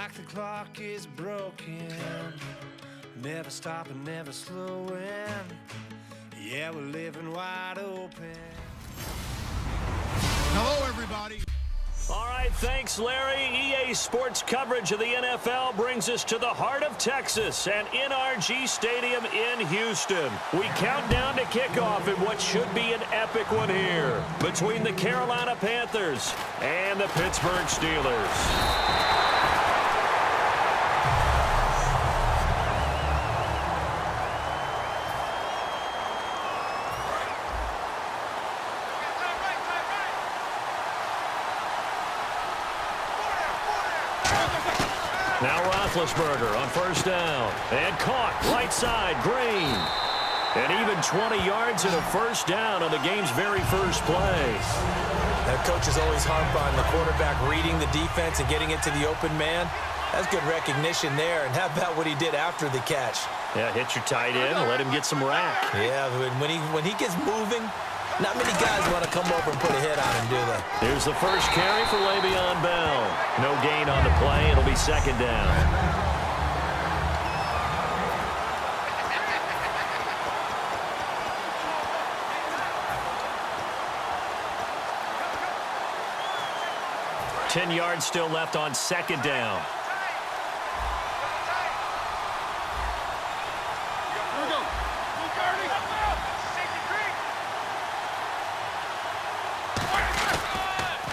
like the clock is broken, never stopping, never slowing. Yeah, we're living wide open. Hello, everybody. All right, thanks, Larry. EA Sports coverage of the NFL brings us to the heart of Texas and NRG Stadium in Houston. We count down to kickoff in what should be an epic one here between the Carolina Panthers and the Pittsburgh Steelers. Now Roethlisberger on first down. And caught right side, Green. And even 20 yards and a first down on the game's very first play. That coach is always harp on the quarterback reading the defense and getting it to the open man. That's good recognition there. And how about what he did after the catch? Yeah, hit your tight end and let him get some rack. Yeah, when he gets moving, not many guys want to come over and put a hit on him, do they? Here's the first carry for Le'Veon Bell. No gain on the play. It'll be second down. Ten yards still left on second down.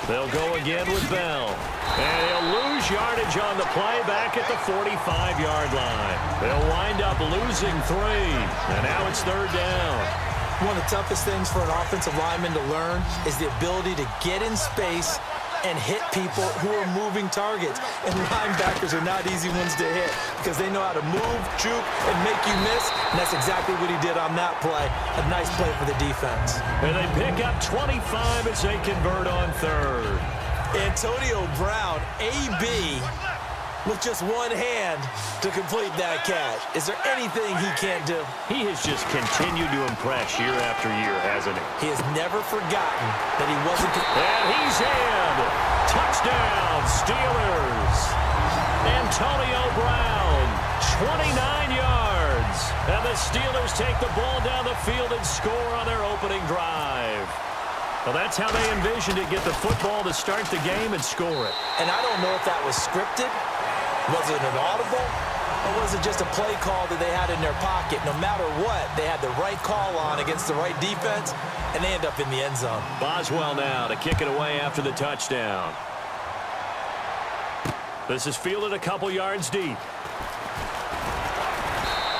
They'll go again with Bell. And he'll lose yardage on the play back at the 45-yard line. They'll wind up losing 3. And now it's third down. One of the toughest things for an offensive lineman to learn is the ability to get in space and hit people who are moving targets. And linebackers are not easy ones to hit because they know how to move, juke, and make you miss. And that's exactly what he did on that play. A nice play for the defense. And they pick up 25 as they convert on third. Antonio Brown, AB, with just one hand to complete that catch. Is there anything he can't do? He has just continued to impress year after year, hasn't he? He has never forgotten that he wasn't... And he's in! Touchdown, Steelers! Antonio Brown, 29 yards. And the Steelers take the ball down the field and score on their opening drive. Well, that's how they envisioned it, get the football to start the game and score it. And I don't know if that was scripted. Was it an audible? Or was it just a play call that they had in their pocket? No matter what, they had the right call on against the right defense, and they end up in the end zone. Boswell now to kick it away after the touchdown. This is fielded a couple yards deep.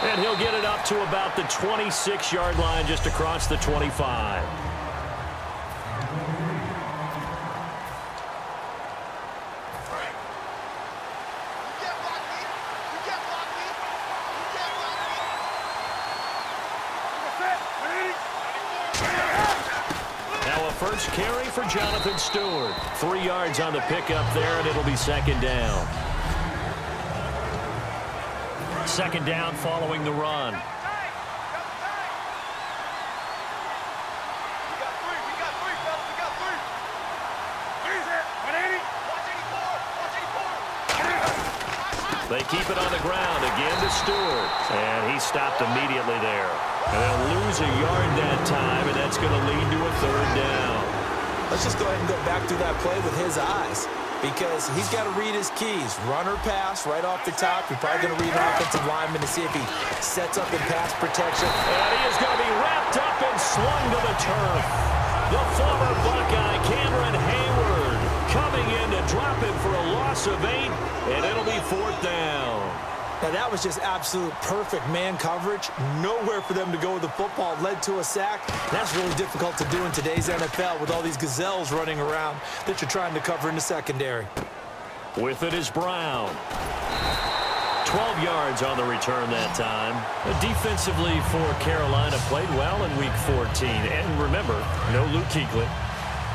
And he'll get it up to about the 26-yard line just across the 25. First carry for Jonathan Stewart. 3 yards on the pickup there, and it'll be second down. Second down following the run. They keep it on the ground again to Stewart. And he stopped immediately there. And they'll lose a yard that time, and that's going to lead to a third down. Let's just go ahead and go back through that play with his eyes, because he's got to read his keys. Run or pass right off the top. You're probably going to read an offensive lineman to see if he sets up in pass protection. And he is going to be wrapped up and slung to the turf. The former Buckeye, Cameron Hayward, coming in to drop him for a loss of 8, and it'll be fourth down. Now, that was just absolute perfect man coverage. Nowhere for them to go with the football. Led to a sack. That's really difficult to do in today's NFL with all these gazelles running around that you're trying to cover in the secondary. With it is Brown. 12 yards on the return that time. Defensively for Carolina, played well in Week 14. And remember, no Luke Kuechly,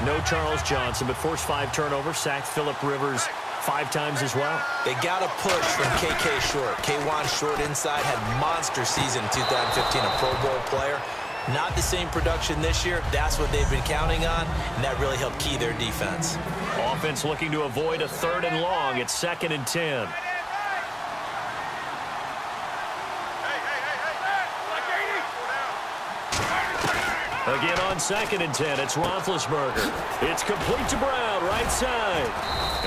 no Charles Johnson, but forced 5 turnovers, sacked Phillip Rivers 5 times as well. They got a push from KK Short. K1 Short inside had monster season in 2015, a Pro Bowl player. Not the same production this year. That's what they've been counting on, and that really helped key their defense. Offense looking to avoid a 3rd and long. It's 2nd and 10. Again on 2nd and 10, it's Roethlisberger. It's complete to Brown, right side.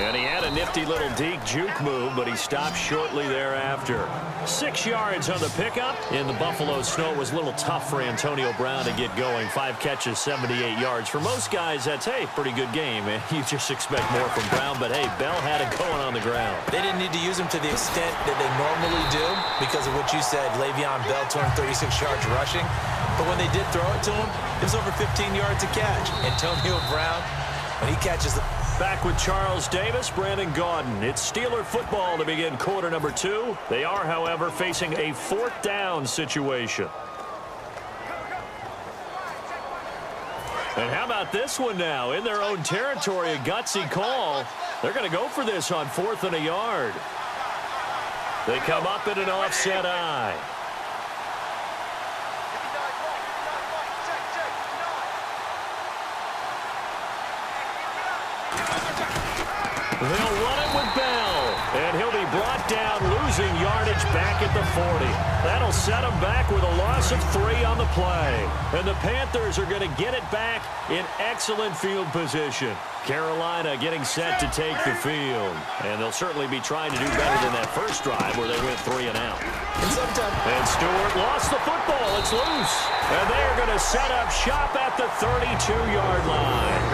And he had a nifty little deke juke move, but he stopped shortly thereafter. 6 yards on the pickup. In the Buffalo snow, it was a little tough for Antonio Brown to get going. 5 catches, 78 yards. For most guys, that's, hey, pretty good game. You just expect more from Brown, but, hey, Bell had it going on the ground. They didn't need to use him to the extent that they normally do because of what you said. Le'Veon Bell 236 yards rushing. But when they did throw it to him, it was over 15 yards a catch. Antonio Brown, when he catches the... Back with Charles Davis, Brandon Gaudin. It's Steeler football to begin quarter number 2. They are, however, facing a 4th down situation. And how about this one now? In their own territory, a gutsy call. They're going to go for this on 4th and a yard. They come up in an offset eye. They'll run it with Bell, and he'll be brought down, losing yardage back at the 40. That'll set him back with a loss of 3 on the play. And the Panthers are going to get it back in excellent field position. Carolina getting set to take the field. And they'll certainly be trying to do better than that first drive where they went 3 and out. And Stewart lost the football. It's loose. And they're going to set up shop at the 32-yard line.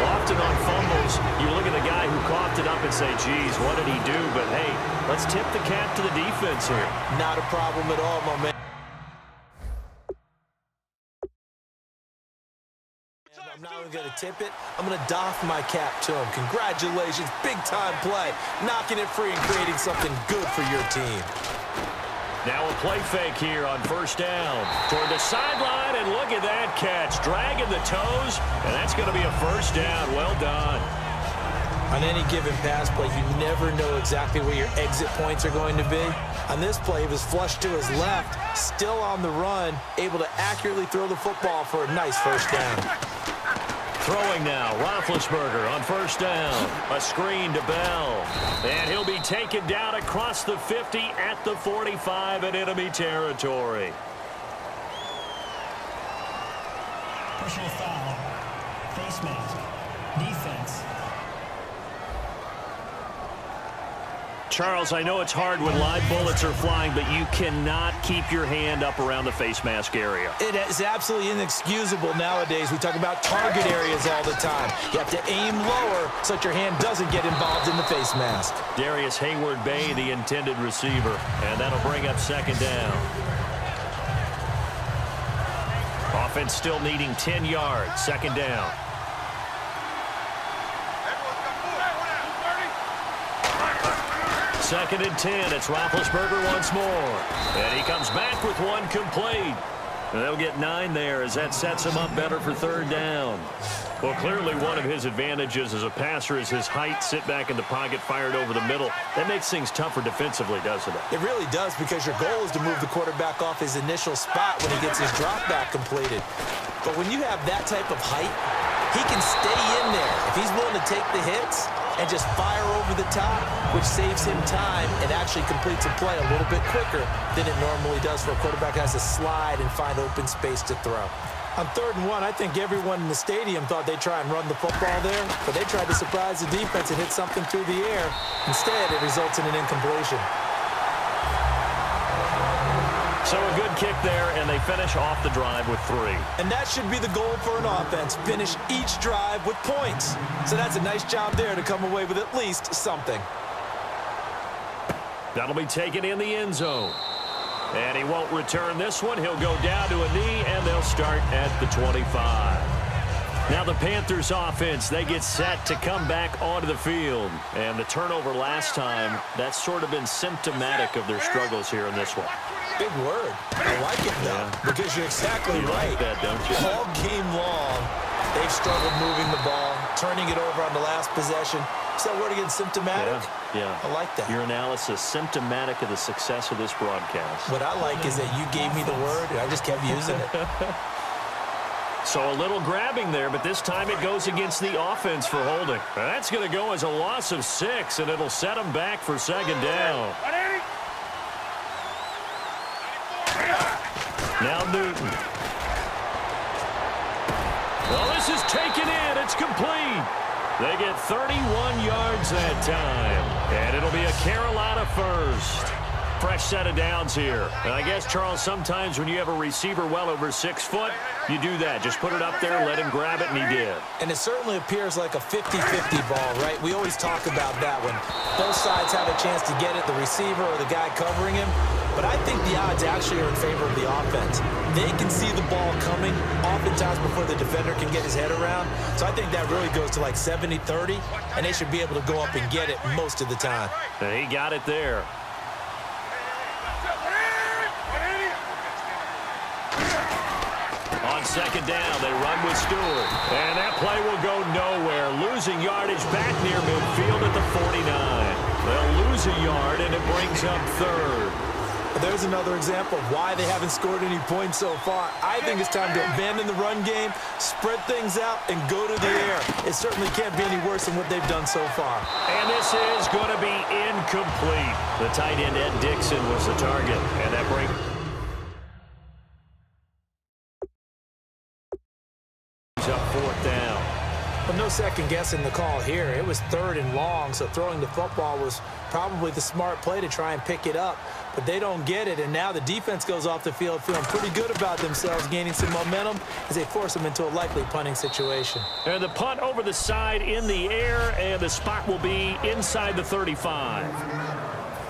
Often on fumbles, you look at the guy who coughed it up and say, geez, what did he do? But, hey, let's tip the cap to the defense here. Not a problem at all, my man. I'm not even going to tip it. I'm going to doff my cap to him. Congratulations. Big-time play. Knocking it free and creating something good for your team. Now a play fake here on 1st down. Toward the sideline, and look at that catch. Dragging the toes, and that's going to be a 1st down. Well done. On any given pass play, you never know exactly where your exit points are going to be. On this play, he was flushed to his left, still on the run, able to accurately throw the football for a nice 1st down. Throwing now, Roethlisberger on 1st down. A screen to Bell. And he'll be taken down across the 50 at the 45 in enemy territory. Personal foul. Face mask. Defense. Charles, I know it's hard when live bullets are flying, but you cannot keep your hand up around the face mask area. It is absolutely inexcusable nowadays. We talk about target areas all the time. You have to aim lower so that your hand doesn't get involved in the face mask. Darius Hayward-Bay, the intended receiver, and that'll bring up 2nd down. Offense still needing 10 yards, 2nd down. Second and 10. It's Roethlisberger once more. And he comes back with one complete. And they'll get 9 there as that sets him up better for 3rd down. Well, clearly one of his advantages as a passer is his height. Sit back in the pocket, fired over the middle. That makes things tougher defensively, doesn't it? It really does, because your goal is to move the quarterback off his initial spot when he gets his drop back completed. But when you have that type of height, he can stay in there. If he's willing to take the hits and just fire over the top, which saves him time and actually completes a play a little bit quicker than it normally does for a quarterback who has to slide and find open space to throw. On 3rd and 1, I think everyone in the stadium thought they'd try and run the football there, but they tried to surprise the defense and hit something through the air. Instead, it results in an incompletion. So a good kick there, and they finish off the drive with 3. And that should be the goal for an offense. Finish each drive with points. So that's a nice job there to come away with at least something. That'll be taken in the end zone. And he won't return this one. He'll go down to a knee, and they'll start at the 25. Now the Panthers offense, they get set to come back onto the field. And the turnover last time, that's sort of been symptomatic of their struggles here in this one. Big word. I like it, though, because you're exactly right. Like that, don't you? All game long, they've struggled moving the ball, turning it over on the last possession. Is that word again, symptomatic? Yeah. I like that. Your analysis, symptomatic of the success of this broadcast. What I like is that you gave me the word, and I just kept using it. So a little grabbing there, but this time it goes against the offense for holding. That's going to go as a loss of 6, and it'll set them back for second down. Now Newton. Well, this is taken in. It's complete. They get 31 yards that time, and it'll be a Carolina first. Fresh set of downs here. And I guess, Charles, sometimes when you have a receiver well over 6 foot, you do that. Just put it up there, let him grab it, and he did. And it certainly appears like a 50-50 ball, right? We always talk about that when both sides have a chance to get it, the receiver or the guy covering him. But I think the odds actually are in favor of the offense. They can see the ball coming oftentimes before the defender can get his head around. So I think that really goes to like 70-30, and they should be able to go up and get it most of the time. And he got it there. On second down, they run with Stewart. And that play will go nowhere. Losing yardage back near midfield at the 49. They'll lose a yard, and it brings up third. There's another example of why they haven't scored any points so far. I think it's time to abandon the run game, spread things out, and go to the air. It certainly can't be any worse than what they've done so far. And this is going to be incomplete. The tight end, Ed Dixon, was the target. And that brings... up fourth down. Well, no second guessing the call here. It was 3rd and long, so throwing the football was probably the smart play to try and pick it up. But they don't get it, and now the defense goes off the field feeling pretty good about themselves, gaining some momentum as they force them into a likely punting situation. And the punt over the side in the air, and the spot will be inside the 35.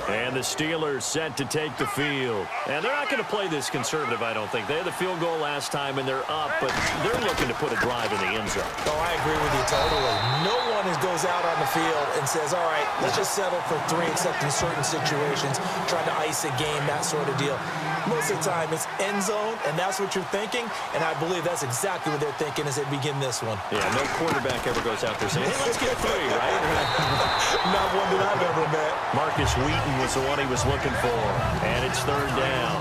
And the Steelers set to take the field. And they're not going to play this conservative, I don't think. They had the field goal last time, and they're up, but they're looking to put a drive in the end zone. Oh, I agree with you totally. No one goes out on the field and says, all right, let's just settle for 3, except in certain situations, trying to ice a game, that sort of deal. Most of the time, it's end zone, and that's what you're thinking, and I believe that's exactly what they're thinking as they begin this one. Yeah, no quarterback ever goes out there saying, hey, let's get 3, right? Not one that I've ever met. Marcus Wheaton was the one he was looking for, and it's 3rd down.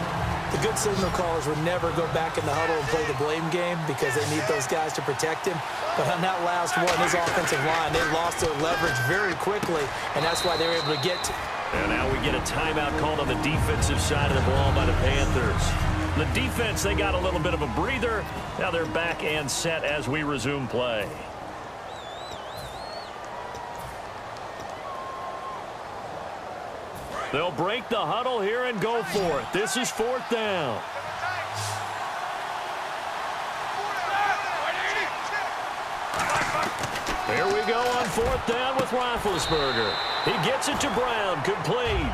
The good signal callers would never go back in the huddle and play the blame game because they need those guys to protect him. But on that last one, his offensive line, they lost their leverage very quickly, and that's why they were able to get to. And now we get a timeout called on the defensive side of the ball by the Panthers. The defense, they got a little bit of a breather. Now they're back and set as we resume play. They'll break the huddle here and go for it. This is 4th down. Here we go on 4th down with Roethlisberger. He gets it to Brown, complete.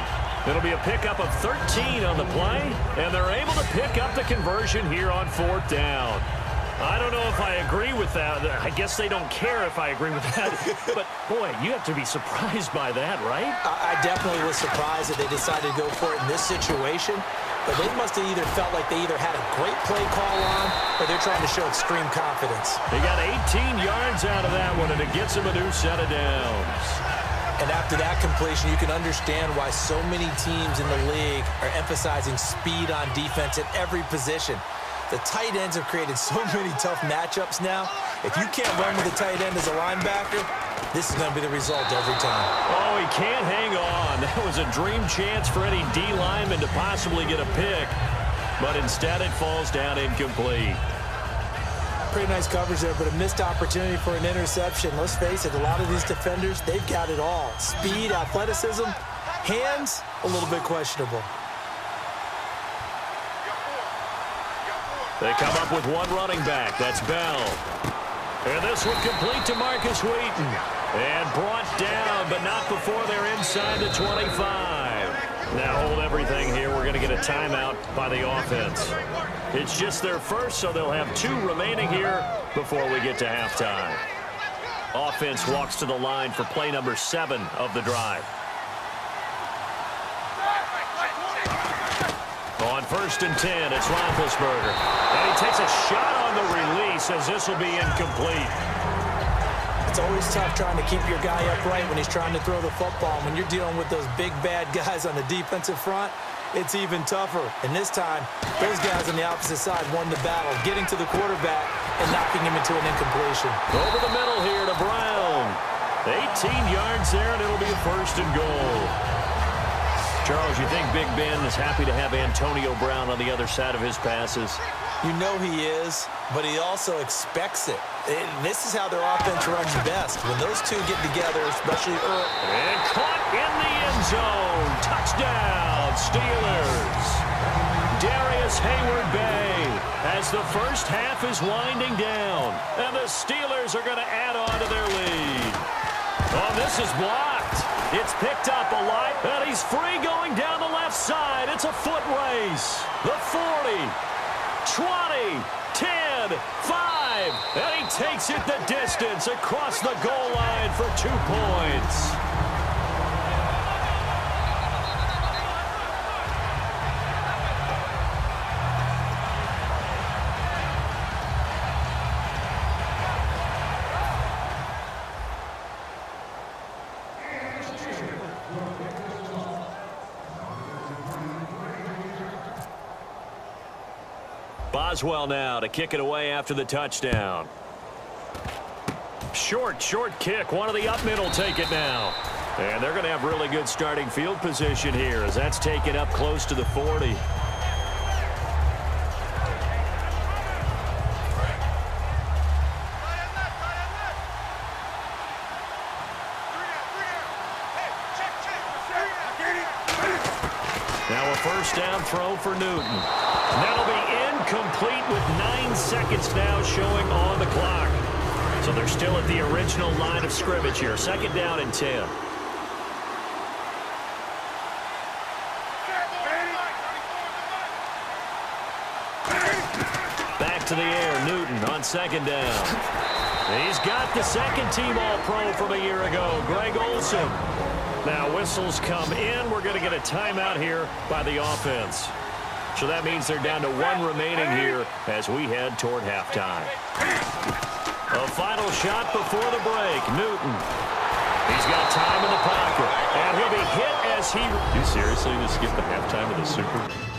It'll be a pickup of 13 on the play, and they're able to pick up the conversion here on 4th down. I don't know if I agree with that. I guess they don't care if I agree with that. But, boy, you have to be surprised by that, right? I definitely was surprised that they decided to go for it in this situation. But they must have either felt like they either had a great play call on or they're trying to show extreme confidence. They got 18 yards out of that one, and it gets them a new set of downs. And after that completion, you can understand why so many teams in the league are emphasizing speed on defense at every position. The tight ends have created so many tough matchups now. If you can't run with a tight end as a linebacker, this is going to be the result every time. Oh, he can't hang on. That was a dream chance for any D lineman to possibly get a pick. But instead it falls down incomplete. Pretty nice coverage there, but a missed opportunity for an interception. Let's face it, a lot of these defenders, they've got it all. Speed, athleticism, hands, a little bit questionable. They come up with one running back. That's Bell. And this one complete to Marcus Wheaton. And brought down, but not before they're inside the 25. Now hold everything here. We're going to get a timeout by the offense. It's just their first, so they'll have 2 remaining here before we get to halftime. Offense walks to the line for play number 7 of the drive. On 1st and 10, it's Roethlisberger. And he takes a shot on the release as this will be incomplete. It's always tough trying to keep your guy upright when he's trying to throw the football. When you're dealing with those big, bad guys on the defensive front, it's even tougher. And this time, those guys on the opposite side won the battle, getting to the quarterback and knocking him into an incompletion. Over the middle here to Brown. 18 yards there, and it'll be a 1st and goal. Charles, you think Big Ben is happy to have Antonio Brown on the other side of his passes? You know he is, but he also expects it. This is how their offense runs best. When those two get together, especially early. And caught in the end zone. Touchdown, Steelers. Darius Hayward-Bay as the first half is winding down. And the Steelers are going to add on to their lead. Oh, this is blocked. It's picked up alive, and he's free going down the left side. It's a foot race. The 40, 20, 10, 5, and he takes it the distance across the goal line for 2 points. Boswell now to kick it away after the touchdown. Short kick. One of the up middle take it now. And they're going to have really good starting field position here as that's taken up close to the 40. Now a first down throw for Newton. That'll be incomplete with 9 seconds now showing on the clock. So they're still at the original line of scrimmage here. 2nd down and 10. Back to the air, Newton on 2nd down. He's got the second-team All-Pro from a year ago, Greg Olsen. Now whistles come in. We're going to get a timeout here by the offense. So that means they're down to 1 remaining here as we head toward halftime. A final shot before the break. Newton. He's got time in the pocket. And he'll be hit as he... You seriously just skip the halftime of the Super